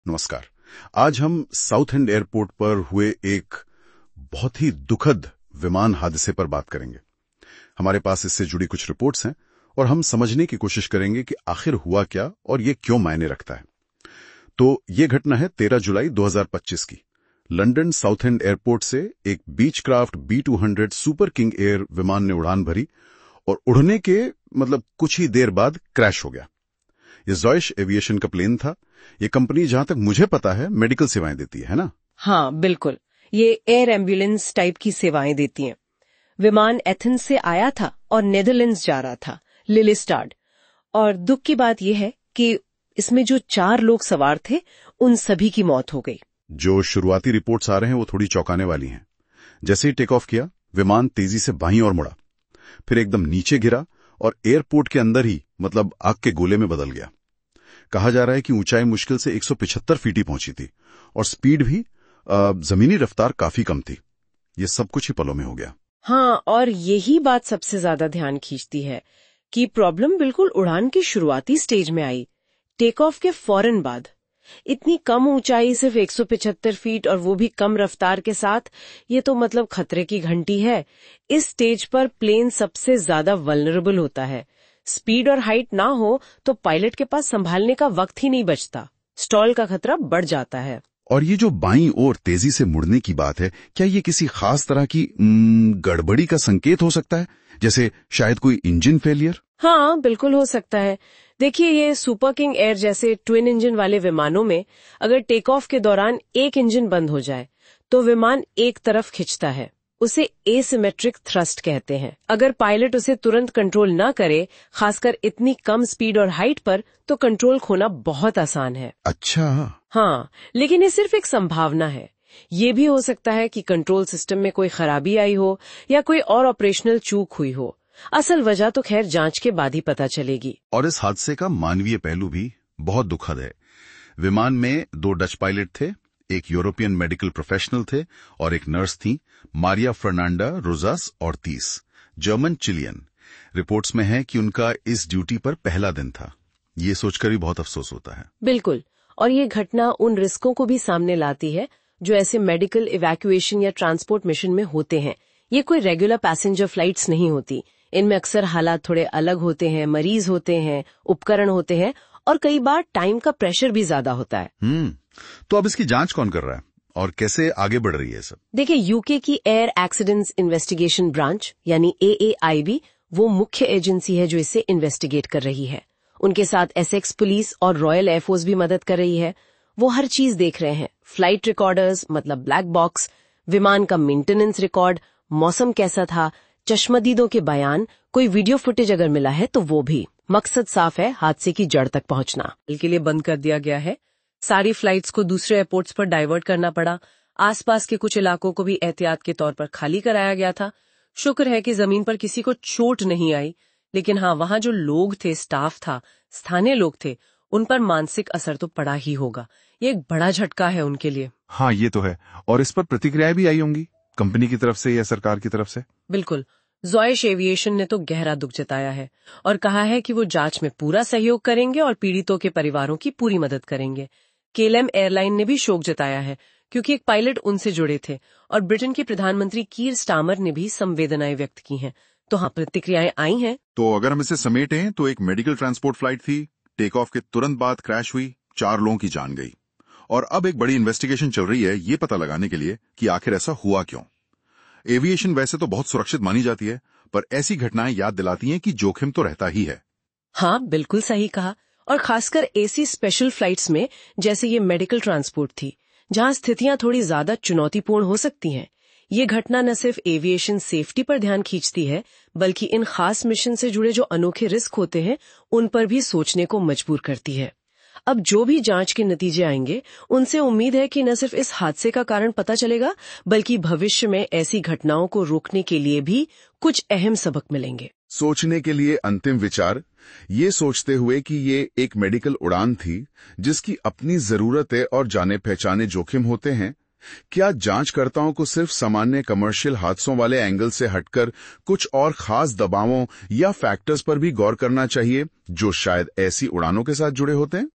नमस्कार। आज हम साउथ एंड एयरपोर्ट पर हुए एक बहुत ही दुखद विमान हादसे पर बात करेंगे। हमारे पास इससे जुड़ी कुछ रिपोर्ट्स हैं और हम समझने की कोशिश करेंगे कि आखिर हुआ क्या और ये क्यों मायने रखता है। तो ये घटना है 13 जुलाई 2025 की। लंदन साउथ एंड एयरपोर्ट से एक Beechcraft B200 super king air विमान ने उड़ान भरी और उड़ने के कुछ ही देर बाद क्रैश हो गया। ये ज़ॉयश एविएशन का प्लेन था। ये कंपनी जहां तक मुझे पता है मेडिकल सेवाएं देती है ना? हाँ, बिल्कुल। ये एयर एम्बुलेंस टाइप की सेवाएं देती हैं। विमान एथेंस से आया था और नेदरलैंड्स जा रहा था, लिलिस्टाड। और दुख की बात यह है कि इसमें जो 4 लोग सवार थे उन सभी की मौत हो गई। जो शुरुआती रिपोर्ट्स आ रहे हैं वो थोड़ी चौंकाने वाली हैं। जैसे ही टेक ऑफ किया, विमान तेजी से बाईं ओर मुड़ा, फिर एकदम नीचे गिरा और एयरपोर्ट के अंदर ही आग के गोले में बदल गया। कहा जा रहा है कि ऊंचाई मुश्किल से 175 फीट ही पहुंची थी और स्पीड भी जमीनी रफ्तार काफी कम थी। ये सब कुछ ही पलों में हो गया। हाँ, और यही बात सबसे ज्यादा ध्यान खींचती है कि प्रॉब्लम बिल्कुल उड़ान की शुरुआती स्टेज में आई, टेक ऑफ के फौरन बाद। इतनी कम ऊंचाई, सिर्फ 175 फीट, और वो भी कम रफ्तार के साथ, ये तो खतरे की घंटी है। इस स्टेज पर प्लेन सबसे ज्यादा वल्नरेबल होता है। स्पीड और हाइट ना हो तो पायलट के पास संभालने का वक्त ही नहीं बचता। स्टॉल का खतरा बढ़ जाता है। और ये जो बाईं ओर तेजी से मुड़ने की बात है, क्या ये किसी खास तरह की गड़बड़ी का संकेत हो सकता है? जैसे शायद कोई इंजन फेलियर? हाँ, बिल्कुल हो सकता है। देखिए, ये सुपर किंग एयर जैसे ट्विन इंजन वाले विमानों में अगर टेक ऑफ के दौरान एक इंजन बंद हो जाए तो विमान एक तरफ खिंचता है। उसे एसिमेट्रिक थ्रस्ट कहते हैं। अगर पायलट उसे तुरंत कंट्रोल ना करे, खासकर इतनी कम स्पीड और हाइट पर, तो कंट्रोल खोना बहुत आसान है। अच्छा। हाँ, लेकिन ये सिर्फ एक संभावना है। ये भी हो सकता है कि कंट्रोल सिस्टम में कोई खराबी आई हो या कोई और ऑपरेशनल चूक हुई हो। असल वजह तो खैर जांच के बाद ही पता चलेगी। और इस हादसे का मानवीय पहलू भी बहुत दुखद है। विमान में 2 डच पायलट थे, एक यूरोपियन मेडिकल प्रोफेशनल थे और एक नर्स थी, Maria Fernanda Rojas Ortiz, German Chilean. Reports में है कि उनका इस ड्यूटी पर पहला दिन था। ये सोचकर भी बहुत अफसोस होता है। बिल्कुल। और ये घटना उन रिस्कों को भी सामने लाती है जो ऐसे मेडिकल इवैक्यूएशन या ट्रांसपोर्ट मिशन में होते हैं। ये कोई रेगुलर पैसेंजर फ्लाइट्स नहीं होती। इनमें अक्सर हालात थोड़े अलग होते हैं, मरीज होते हैं, उपकरण होते हैं और कई बार टाइम का प्रेशर भी ज्यादा होता है। तो अब इसकी जांच कौन कर रहा है और कैसे आगे बढ़ रही है सब? देखिए, यूके की एयर एक्सीडेंट्स इन्वेस्टिगेशन ब्रांच यानी AAIB वो मुख्य एजेंसी है जो इसे इन्वेस्टिगेट कर रही है। उनके साथ एसेक्स पुलिस और रॉयल एयरफोर्स भी मदद कर रही है। वो हर चीज देख रहे हैं, फ्लाइट रिकॉर्डर्स ब्लैक बॉक्स, विमान का मेंटेनेंस रिकॉर्ड, मौसम कैसा था, चश्मदीदों के बयान, कोई वीडियो फुटेज अगर मिला है तो वो भी। मकसद साफ है, हादसे की जड़ तक पहुंचना। के लिए बंद कर दिया गया है। सारी फ्लाइट्स को दूसरे एयरपोर्ट्स पर डाइवर्ट करना पड़ा। आसपास के कुछ इलाकों को भी एहतियात के तौर पर खाली कराया गया था। शुक्र है कि जमीन पर किसी को चोट नहीं आई, लेकिन हाँ, वहां जो लोग थे, स्टाफ था, स्थानीय लोग थे, उन पर मानसिक असर तो पड़ा ही होगा। ये एक बड़ा झटका है उनके लिए। हाँ, ये तो है। और इस पर प्रतिक्रियाएं भी आई होंगी कंपनी की तरफ से या सरकार की तरफ से? बिल्कुल। ज़ॉयश एविएशन ने तो गहरा दुख जताया है और कहा है कि वो जांच में पूरा सहयोग करेंगे और पीड़ितों के परिवारों की पूरी मदद करेंगे। KLM एयरलाइन ने भी शोक जताया है क्योंकि एक पायलट उनसे जुड़े थे, और ब्रिटेन के प्रधानमंत्री कीर स्टामर ने भी संवेदनाएं व्यक्त की हैं। तो हाँ, प्रतिक्रियाएं आई हैं। तो अगर हम इसे समेटें तो एक मेडिकल ट्रांसपोर्ट फ्लाइट थी, टेक ऑफ के तुरंत बाद क्रैश हुई, 4 लोगों की जान गई, और अब एक बड़ी इन्वेस्टिगेशन चल रही है ये पता लगाने के लिए कि आखिर ऐसा हुआ क्यों। एविएशन वैसे तो बहुत सुरक्षित मानी जाती है, पर ऐसी घटनाएं याद दिलाती हैं कि जोखिम तो रहता ही है। हाँ, बिल्कुल सही कहा। और खासकर AC स्पेशल फ्लाइट्स में, जैसे ये मेडिकल ट्रांसपोर्ट थी, जहां स्थितियां थोड़ी ज्यादा चुनौतीपूर्ण हो सकती हैं। ये घटना न सिर्फ एविएशन सेफ्टी पर ध्यान खींचती है, बल्कि इन खास मिशन से जुड़े जो अनोखे रिस्क होते हैं उन पर भी सोचने को मजबूर करती है। अब जो भी जांच के नतीजे आएंगे, उनसे उम्मीद है कि न सिर्फ इस हादसे का कारण पता चलेगा, बल्कि भविष्य में ऐसी घटनाओं को रोकने के लिए भी कुछ अहम सबक मिलेंगे। सोचने के लिए अंतिम विचार, ये सोचते हुए कि ये एक मेडिकल उड़ान थी जिसकी अपनी जरूरतें और जाने पहचाने जोखिम होते हैं, क्या जांचकर्ताओं को सिर्फ सामान्य कमर्शियल हादसों वाले एंगल से हटकर कुछ और खास दबावों या फैक्टर्स पर भी गौर करना चाहिए जो शायद ऐसी उड़ानों के साथ जुड़े होते हैं?